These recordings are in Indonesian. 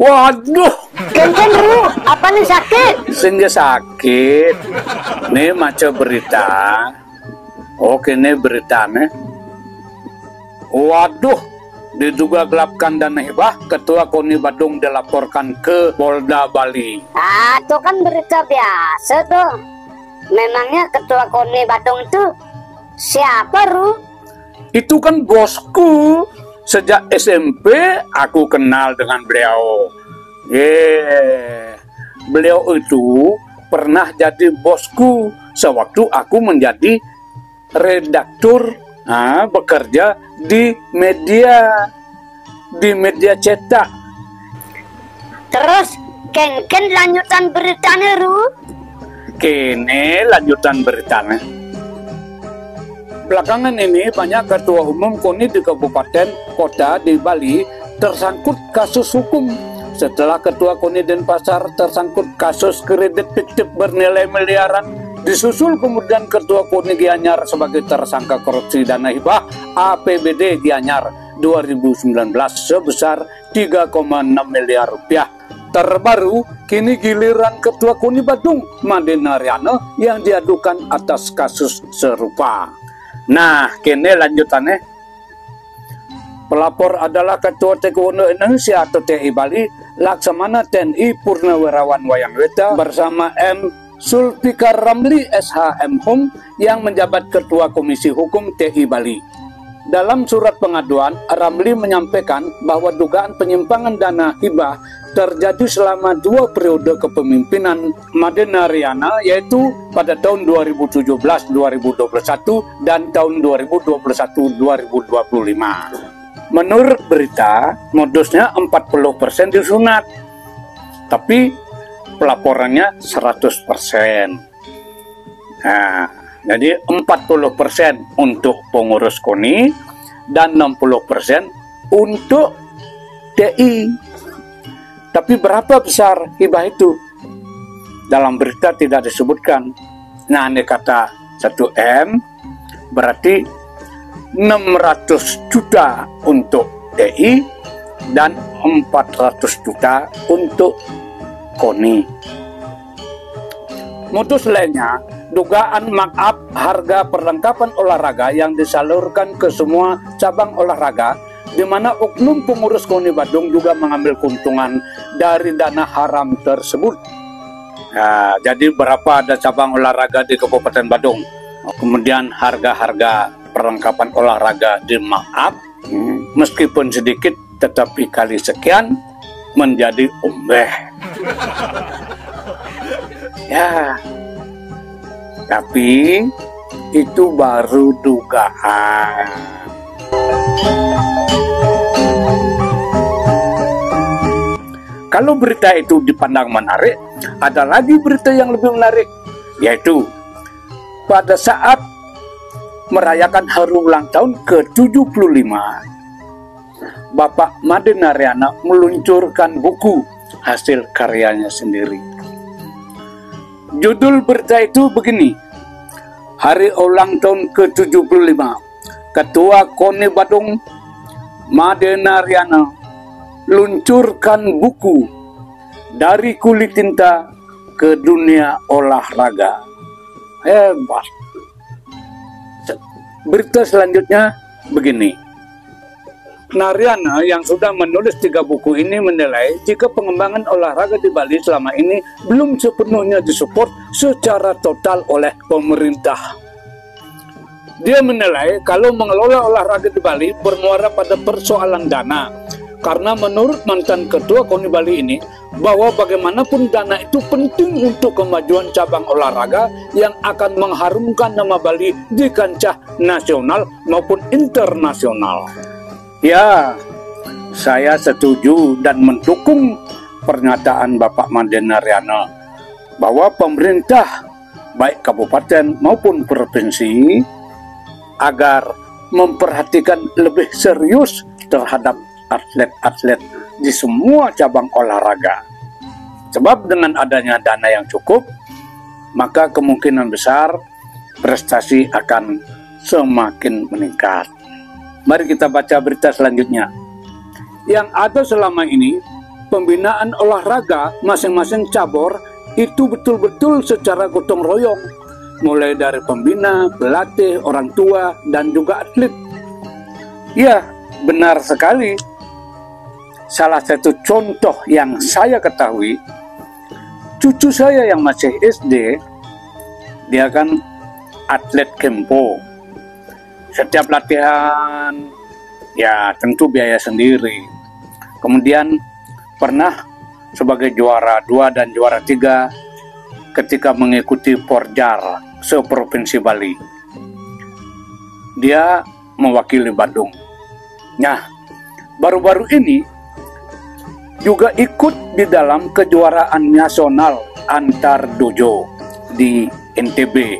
Waduh, Kencan Ru, apa nih sakit? sehingga sakit. Nih maca berita. Oke, nih beritanya. Waduh, diduga gelapkan dana hibah, Ketua KONI Badung dilaporkan ke Polda Bali. Ah, itu kan berita biasa tuh. Memangnya Ketua KONI Badung itu siapa, Ru? Itu kan bosku. Sejak SMP aku kenal dengan beliau. Beliau itu pernah jadi bosku sewaktu aku menjadi redaktur, bekerja di media cetak. Terus Ken lanjutan beritanya, Ru? Kini lanjutan beritanya. Belakangan ini banyak ketua umum KONI di kabupaten kota di Bali tersangkut kasus hukum setelah ketua KONI Denpasar tersangkut kasus kredit fiktif bernilai miliaran. Disusul kemudian ketua KONI Gianyar sebagai tersangka korupsi dana hibah APBD Gianyar 2019 sebesar 3,6 miliar rupiah. Terbaru, kini giliran ketua KONI Badung Made Naryana yang diadukan atas kasus serupa. Nah, kini lanjutannya. Pelapor adalah Ketua Taekwondo Indonesia atau TI Bali, Laksamana TNI Purnawirawan Wayangweta bersama M. Sulfikar Ramli SHM Hum yang menjabat Ketua Komisi Hukum TI Bali. Dalam surat pengaduan, Ramli menyampaikan bahwa dugaan penyimpangan dana hibah terjadi selama 2 periode kepemimpinan Made Naryana, yaitu pada tahun 2017-2021 dan tahun 2021-2025. Menurut berita, modusnya 40% disunat, tapi pelaporannya 100%. Nah, jadi 40% untuk pengurus KONI dan 60% untuk TI. Tapi berapa besar hibah itu? Dalam berita tidak disebutkan. Nah, ini kata 1M berarti 600 juta untuk TI dan 400 juta untuk KONI. Modus lainnya, dugaan markup harga perlengkapan olahraga yang disalurkan ke semua cabang olahraga, di mana oknum pengurus KONI Badung juga mengambil keuntungan dari dana haram tersebut. Nah, jadi berapa ada cabang olahraga di Kabupaten Badung? Kemudian harga-harga perlengkapan olahraga di markup, meskipun sedikit tetapi kali sekian menjadi ombeh. Ya, tapi itu baru dugaan. Kalau berita itu dipandang menarik, ada lagi berita yang lebih menarik, yaitu pada saat merayakan hari ulang tahun ke-75, Bapak Made Naryana meluncurkan buku hasil karyanya sendiri. Judul berita itu begini: Hari ulang tahun ke-75, Ketua KONI Badung Made Naryana luncurkan buku Dari Kulit Tinta ke Dunia Olahraga. Hebat. Berita selanjutnya begini. Naryana yang sudah menulis 3 buku ini menilai jika pengembangan olahraga di Bali selama ini belum sepenuhnya disupport secara total oleh pemerintah. Dia menilai kalau mengelola olahraga di Bali bermuara pada persoalan dana. Karena menurut mantan ketua KONI Bali ini, bahwa bagaimanapun dana itu penting untuk kemajuan cabang olahraga yang akan mengharumkan nama Bali di kancah nasional maupun internasional. Ya, saya setuju dan mendukung pernyataan Bapak Made Naryana bahwa pemerintah, baik kabupaten maupun provinsi, agar memperhatikan lebih serius terhadap atlet-atlet di semua cabang olahraga. Sebab dengan adanya dana yang cukup, maka kemungkinan besar prestasi akan semakin meningkat. Mari kita baca berita selanjutnya. Yang ada selama ini, pembinaan olahraga masing-masing cabur itu betul-betul secara gotong royong, mulai dari pembina, pelatih, orang tua, dan juga atlet. Ya, benar sekali. Salah satu contoh yang saya ketahui, cucu saya yang masih SD, dia kan atlet kempo. Setiap latihan, ya tentu biaya sendiri. Kemudian pernah sebagai juara 2 dan juara 3 ketika mengikuti Porjar se-Provinsi Bali. Dia mewakili Badung. Nah, baru-baru ini juga ikut di dalam kejuaraan nasional antar dojo di NTB.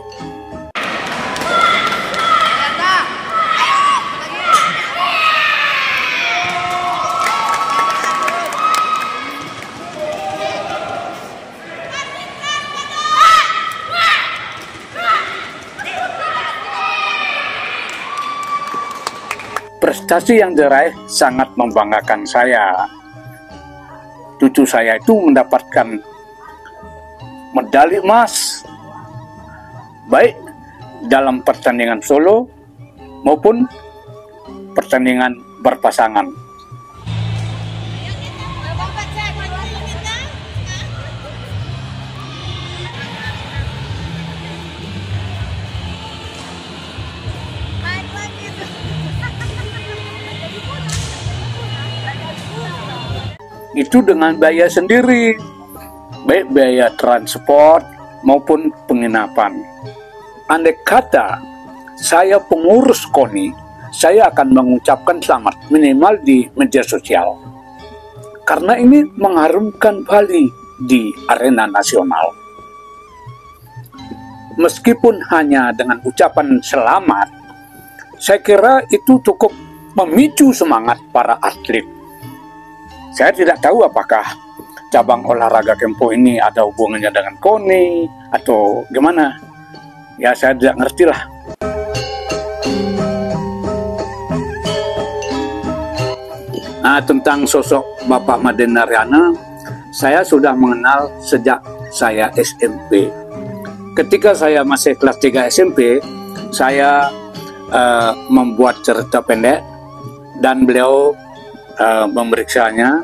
Prestasi yang diraih sangat membanggakan saya. Cucu saya itu mendapatkan medali emas, baik dalam pertandingan solo maupun pertandingan berpasangan. Itu dengan biaya sendiri, baik biaya transport maupun penginapan. Andai kata saya pengurus KONI, saya akan mengucapkan selamat minimal di media sosial. Karena ini mengharumkan Bali di arena nasional. Meskipun hanya dengan ucapan selamat, saya kira itu cukup memicu semangat para atlet. Saya tidak tahu apakah cabang olahraga kempo ini ada hubungannya dengan KONI atau gimana. Ya saya tidak ngerti lah. Nah, tentang sosok Bapak Made Naryana, saya sudah mengenal sejak saya SMP. Ketika saya masih kelas 3 SMP, saya membuat cerita pendek dan beliau memeriksanya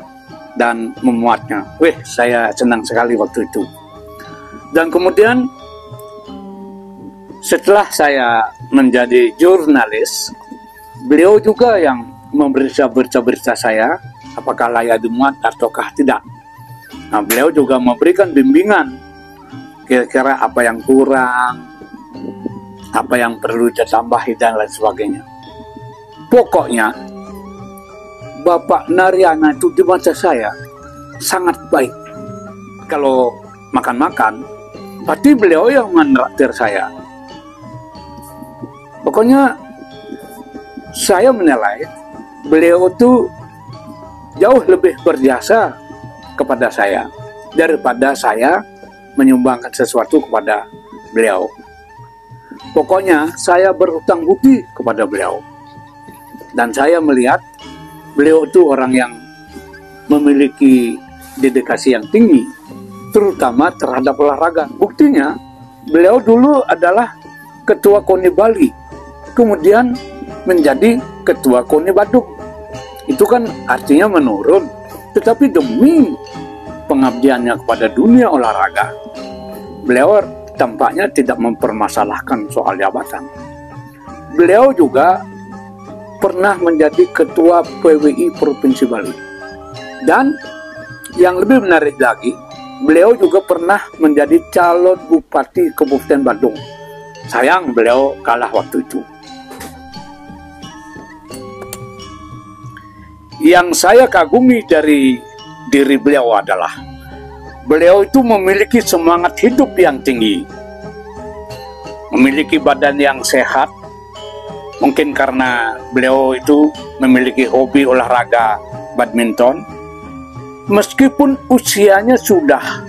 dan memuatnya. Saya senang sekali waktu itu. Dan kemudian setelah saya menjadi jurnalis, beliau juga yang memeriksa berita-berita saya, apakah layak dimuat ataukah tidak. Nah, beliau juga memberikan bimbingan, kira-kira apa yang kurang, apa yang perlu ditambahi dan lain sebagainya. Pokoknya Bapak Naryana itu di mata saya sangat baik. Kalau makan-makan, pasti beliau yang menraktir saya. Pokoknya saya menilai beliau itu jauh lebih berjasa kepada saya daripada saya menyumbangkan sesuatu kepada beliau. Pokoknya saya berhutang budi kepada beliau. Dan saya melihat beliau itu orang yang memiliki dedikasi yang tinggi, terutama terhadap olahraga. Buktinya, beliau dulu adalah ketua KONI Bali, kemudian menjadi ketua KONI Badung. Itu kan artinya menurun, tetapi demi pengabdiannya kepada dunia olahraga, beliau tampaknya tidak mempermasalahkan soal jabatan. Beliau juga pernah menjadi ketua PWI Provinsi Bali. Dan yang lebih menarik lagi, beliau juga pernah menjadi calon Bupati Kabupaten Badung. Sayang beliau kalah waktu itu. Yang saya kagumi dari diri beliau adalah beliau itu memiliki semangat hidup yang tinggi, memiliki badan yang sehat. Mungkin karena beliau itu memiliki hobi olahraga badminton. meskipun usianya sudah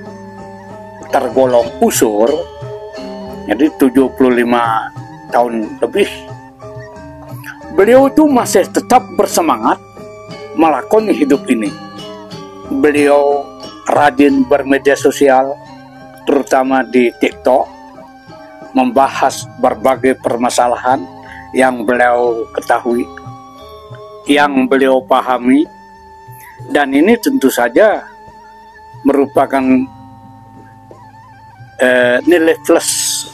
tergolong usur, jadi 75 tahun lebih, beliau itu masih tetap bersemangat melakoni hidup ini. Beliau rajin bermedia sosial, terutama di TikTok, membahas berbagai permasalahan yang beliau ketahui, yang beliau pahami, dan ini tentu saja merupakan nilai plus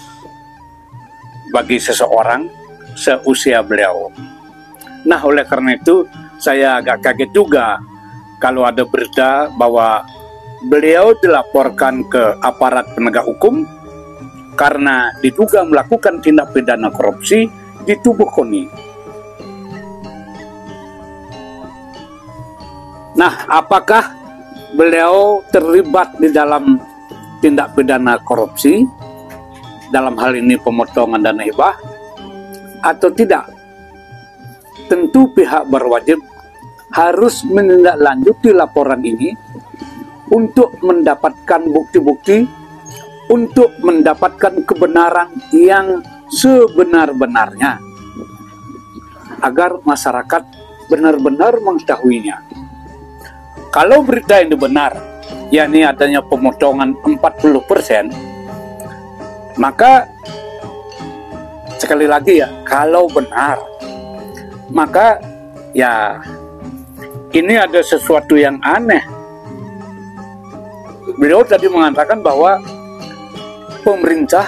bagi seseorang seusia beliau. Nah, oleh karena itu saya agak kaget juga kalau ada berita bahwa beliau dilaporkan ke aparat penegak hukum karena diduga melakukan tindak pidana korupsi di tubuh KONI. Nah, apakah beliau terlibat di dalam tindak pidana korupsi, dalam hal ini pemotongan dana hibah, atau tidak? Tentu pihak berwajib harus menindaklanjuti laporan ini untuk mendapatkan bukti-bukti, untuk mendapatkan kebenaran yang sebenar-benarnya, agar masyarakat benar-benar mengetahuinya. Kalau berita ini benar, yakni adanya pemotongan 40%, maka sekali lagi ya, kalau benar, maka ya ini ada sesuatu yang aneh. Beliau tadi mengatakan bahwa pemerintah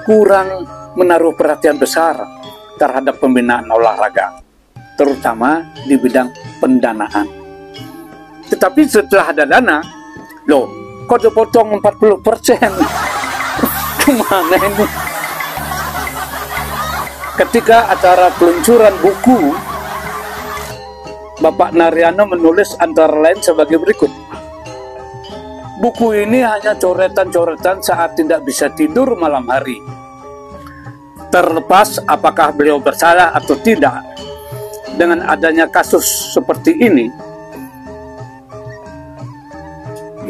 kurang menaruh perhatian besar terhadap pembinaan olahraga, terutama di bidang pendanaan. Tetapi setelah ada dana, loh, kok dipotong 40%? Kemana ini? Ketika acara peluncuran buku, Bapak Naryono menulis antara lain sebagai berikut. Buku ini hanya coretan-coretan saat tidak bisa tidur malam hari. Terlepas apakah beliau bersalah atau tidak, dengan adanya kasus seperti ini,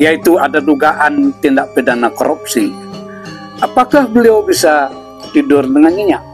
yaitu ada dugaan tindak pidana korupsi, apakah beliau bisa tidur dengan nyenyak?